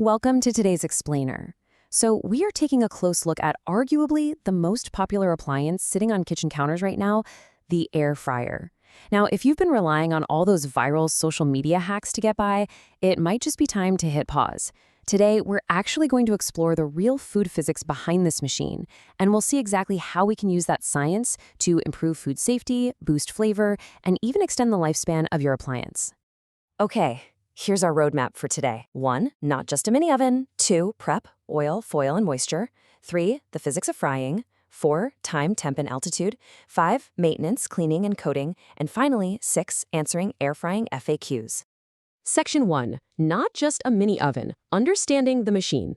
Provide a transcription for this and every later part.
Welcome to today's explainer. So we are taking a close look at arguably the most popular appliance sitting on kitchen counters right now, the air fryer. Now, if you've been relying on all those viral social media hacks to get by, it might just be time to hit pause. Today, we're actually going to explore the real food physics behind this machine, and we'll see exactly how we can use that science to improve food safety, boost flavor, and even extend the lifespan of your appliance. Okay. Here's our roadmap for today. 1. Not just a mini oven. 2. Prep, oil, foil, and moisture. 3. The physics of frying. 4. Time, temp, and altitude. 5. Maintenance, cleaning, and coating. And finally, 6. Answering air frying FAQs. Section 1. Not just a mini oven. Understanding the machine.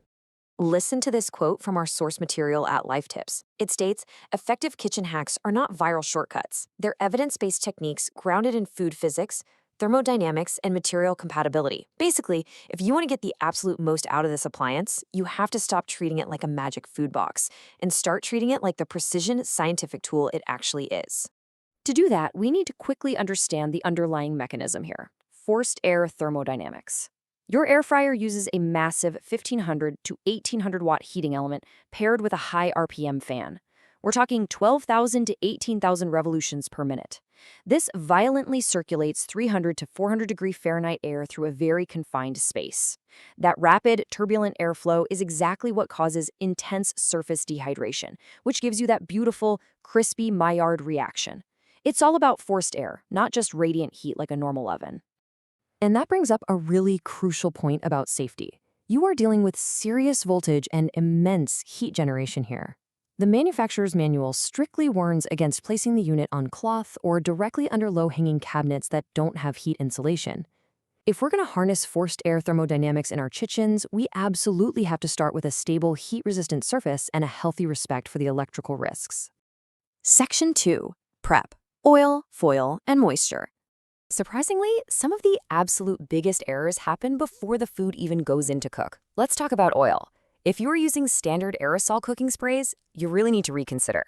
Listen to this quote from our source material at Life Tips. It states, "Effective kitchen hacks are not viral shortcuts. They're evidence-based techniques grounded in food physics, thermodynamics, and material compatibility." Basically, if you want to get the absolute most out of this appliance, you have to stop treating it like a magic food box and start treating it like the precision scientific tool it actually is. To do that, we need to quickly understand the underlying mechanism here: forced air thermodynamics. Your air fryer uses a massive 1500 to 1800 watt heating element paired with a high RPM fan. We're talking 12,000 to 18,000 revolutions per minute. This violently circulates 300 to 400 degree Fahrenheit air through a very confined space. That rapid, turbulent airflow is exactly what causes intense surface dehydration, which gives you that beautiful, crispy Maillard reaction. It's all about forced air, not just radiant heat like a normal oven. And that brings up a really crucial point about safety. You are dealing with serious voltage and immense heat generation here. The manufacturer's manual strictly warns against placing the unit on cloth or directly under low-hanging cabinets that don't have heat insulation. If we're going to harness forced air thermodynamics in our kitchens, we absolutely have to start with a stable, heat-resistant surface and a healthy respect for the electrical risks. Section 2. Prep. Oil, foil, and moisture. Surprisingly, some of the absolute biggest errors happen before the food even goes in to cook. Let's talk about oil. If you are using standard aerosol cooking sprays, you really need to reconsider.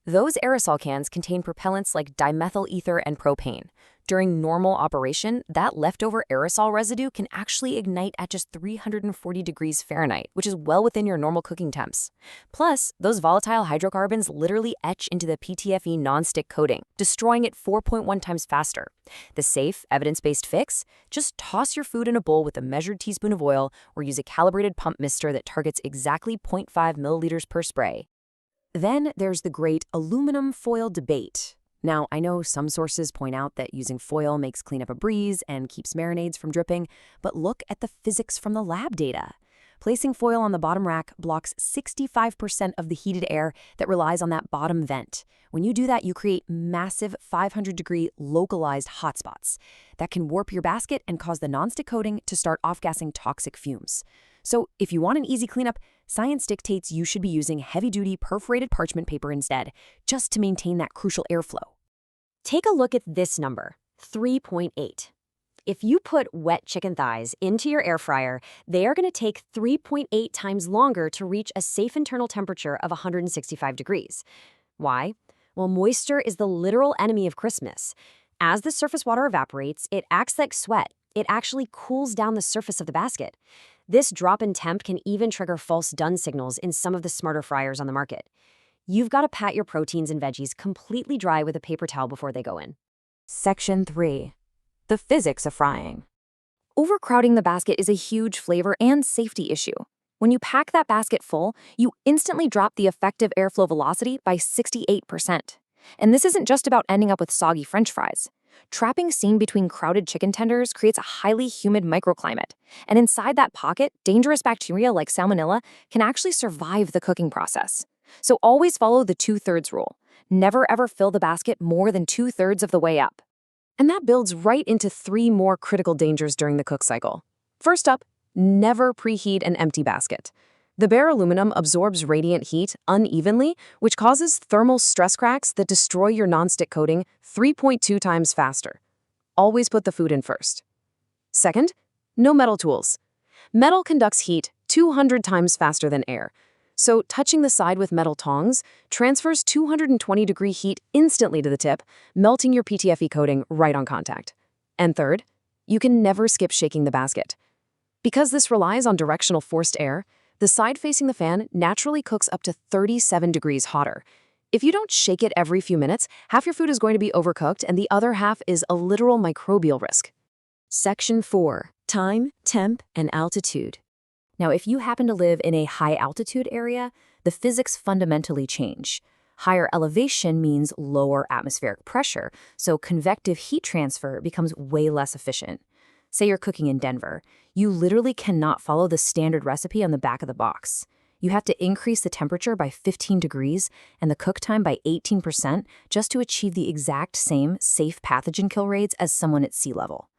Those aerosol cans contain propellants like dimethyl ether and propane. During normal operation, that leftover aerosol residue can actually ignite at just 340 degrees Fahrenheit, which is well within your normal cooking temps. Plus, those volatile hydrocarbons literally etch into the PTFE nonstick coating, destroying it 4.1 times faster. The safe, evidence-based fix? Just toss your food in a bowl with a measured teaspoon of oil or use a calibrated pump mister that targets exactly 0.5 milliliters per spray. Then there's the great aluminum foil debate. Now, I know some sources point out that using foil makes cleanup a breeze and keeps marinades from dripping, but look at the physics from the lab data. Placing foil on the bottom rack blocks 65% of the heated air that relies on that bottom vent. When you do that, you create massive 500-degree localized hotspots that can warp your basket and cause the nonstick coating to start off-gassing toxic fumes. So if you want an easy cleanup, science dictates you should be using heavy-duty perforated parchment paper instead, just to maintain that crucial airflow. Take a look at this number, 3.8. If you put wet chicken thighs into your air fryer, they are going to take 3.8 times longer to reach a safe internal temperature of 165 degrees. Why? Well, moisture is the literal enemy of crispness. As the surface water evaporates, it acts like sweat. It actually cools down the surface of the basket. This drop in temp can even trigger false done signals in some of the smarter fryers on the market. You've got to pat your proteins and veggies completely dry with a paper towel before they go in. Section 3. The physics of frying. Overcrowding the basket is a huge flavor and safety issue. When you pack that basket full, you instantly drop the effective airflow velocity by 68%. And this isn't just about ending up with soggy French fries. Trapping steam between crowded chicken tenders creates a highly humid microclimate. And inside that pocket, dangerous bacteria like salmonella can actually survive the cooking process. So always follow the 2/3 rule. Never ever fill the basket more than 2/3 of the way up. And that builds right into 3 more critical dangers during the cook cycle. First up, never preheat an empty basket. The bare aluminum absorbs radiant heat unevenly, which causes thermal stress cracks that destroy your nonstick coating 3.2 times faster. Always put the food in first. Second, no metal tools. Metal conducts heat 200 times faster than air. So touching the side with metal tongs transfers 220-degree heat instantly to the tip, melting your PTFE coating right on contact. And third, you can never skip shaking the basket. Because this relies on directional forced air, the side facing the fan naturally cooks up to 37 degrees hotter. If you don't shake it every few minutes, half your food is going to be overcooked and the other half is a literal microbial risk. Section 4. Time, temp, and altitude. Now, if you happen to live in a high-altitude area, the physics fundamentally change. Higher elevation means lower atmospheric pressure, so convective heat transfer becomes way less efficient. Say you're cooking in Denver. You literally cannot follow the standard recipe on the back of the box. You have to increase the temperature by 15 degrees and the cook time by 18% just to achieve the exact same safe pathogen kill rates as someone at sea level.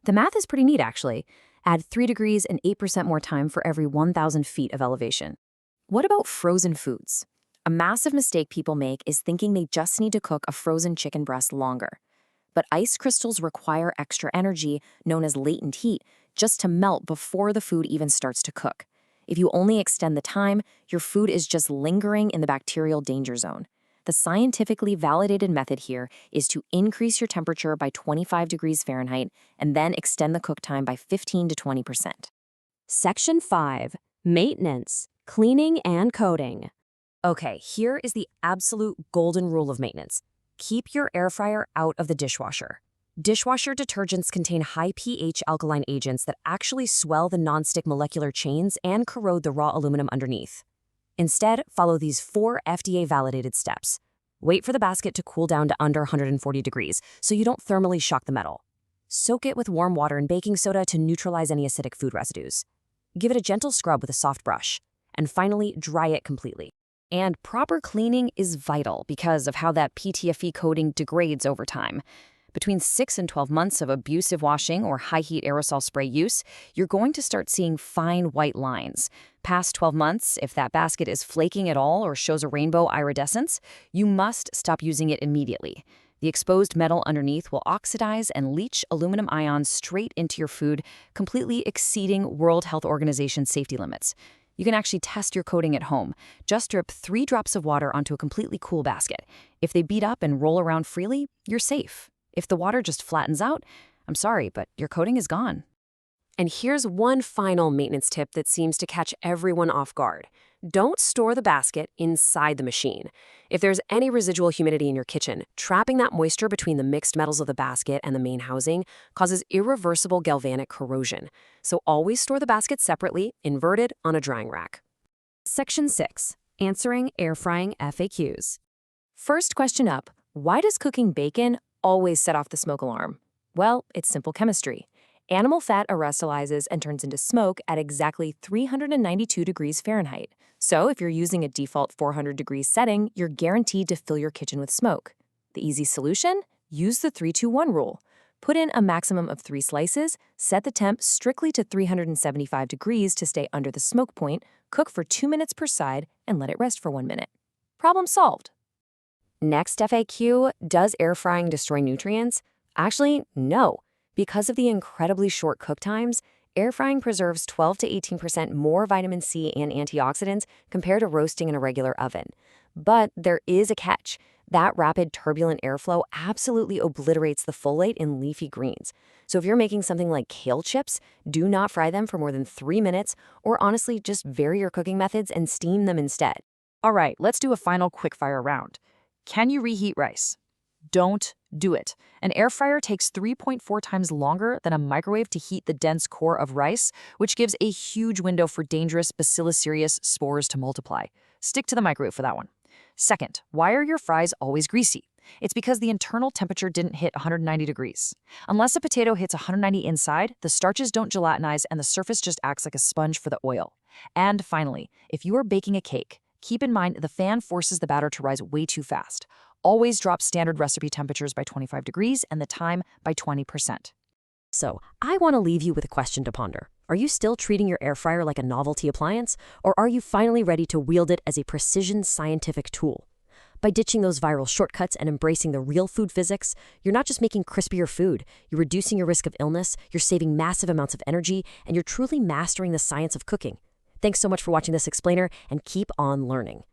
The math is pretty neat, actually. Add 3 degrees and 8% more time for every 1,000 feet of elevation. What about frozen foods? A massive mistake people make is thinking they just need to cook a frozen chicken breast longer. But ice crystals require extra energy, known as latent heat, just to melt before the food even starts to cook. If you only extend the time, your food is just lingering in the bacterial danger zone. The scientifically validated method here is to increase your temperature by 25 degrees Fahrenheit and then extend the cook time by 15 to 20%. Section 5. Maintenance, cleaning, and coating. Okay, here is the absolute golden rule of maintenance. Keep your air fryer out of the dishwasher. Dishwasher detergents contain high pH alkaline agents that actually swell the nonstick molecular chains and corrode the raw aluminum underneath. Instead, follow these 4 FDA-validated steps. Wait for the basket to cool down to under 140 degrees so you don't thermally shock the metal. Soak it with warm water and baking soda to neutralize any acidic food residues. Give it a gentle scrub with a soft brush. And finally, dry it completely. And proper cleaning is vital because of how that PTFE coating degrades over time. Between 6 and 12 months of abusive washing or high-heat aerosol spray use, you're going to start seeing fine white lines. Past 12 months, if that basket is flaking at all or shows a rainbow iridescence, you must stop using it immediately. The exposed metal underneath will oxidize and leach aluminum ions straight into your food, completely exceeding World Health Organization safety limits. You can actually test your coating at home. Just drip 3 drops of water onto a completely cool basket. If they beat up and roll around freely, you're safe. If the water just flattens out, I'm sorry, but your coating is gone. And here's one final maintenance tip that seems to catch everyone off guard. Don't store the basket inside the machine. If there's any residual humidity in your kitchen, trapping that moisture between the mixed metals of the basket and the main housing causes irreversible galvanic corrosion. So always store the basket separately, inverted, on a drying rack. Section 6. Answering air frying FAQs. First question up, why does cooking bacon always set off the smoke alarm? Well, it's simple chemistry. Animal fat aerosolizes and turns into smoke at exactly 392 degrees Fahrenheit. So if you're using a default 400 degrees setting, you're guaranteed to fill your kitchen with smoke. The easy solution? Use the 3-2-1 rule. Put in a maximum of 3 slices, set the temp strictly to 375 degrees to stay under the smoke point, cook for 2 minutes per side, and let it rest for 1 minute. Problem solved. Next FAQ, does air frying destroy nutrients? Actually, no. Because of the incredibly short cook times, air frying preserves 12 to 18% more vitamin C and antioxidants compared to roasting in a regular oven. But there is a catch. That rapid, turbulent airflow absolutely obliterates the folate in leafy greens. So if you're making something like kale chips, do not fry them for more than 3 minutes, or honestly, just vary your cooking methods and steam them instead. All right, let's do a final quickfire round. Can you reheat rice? Don't do it. An air fryer takes 3.4 times longer than a microwave to heat the dense core of rice, which gives a huge window for dangerous Bacillus cereus spores to multiply. Stick to the microwave for that one. Second, why are your fries always greasy? It's because the internal temperature didn't hit 190 degrees. Unless a potato hits 190 inside, the starches don't gelatinize and the surface just acts like a sponge for the oil. And finally, if you are baking a cake, keep in mind the fan forces the batter to rise way too fast. Always drop standard recipe temperatures by 25 degrees and the time by 20%. So, I want to leave you with a question to ponder. Are you still treating your air fryer like a novelty appliance, or are you finally ready to wield it as a precision scientific tool? By ditching those viral shortcuts and embracing the real food physics, you're not just making crispier food, you're reducing your risk of illness, you're saving massive amounts of energy, and you're truly mastering the science of cooking. Thanks so much for watching this explainer, and keep on learning.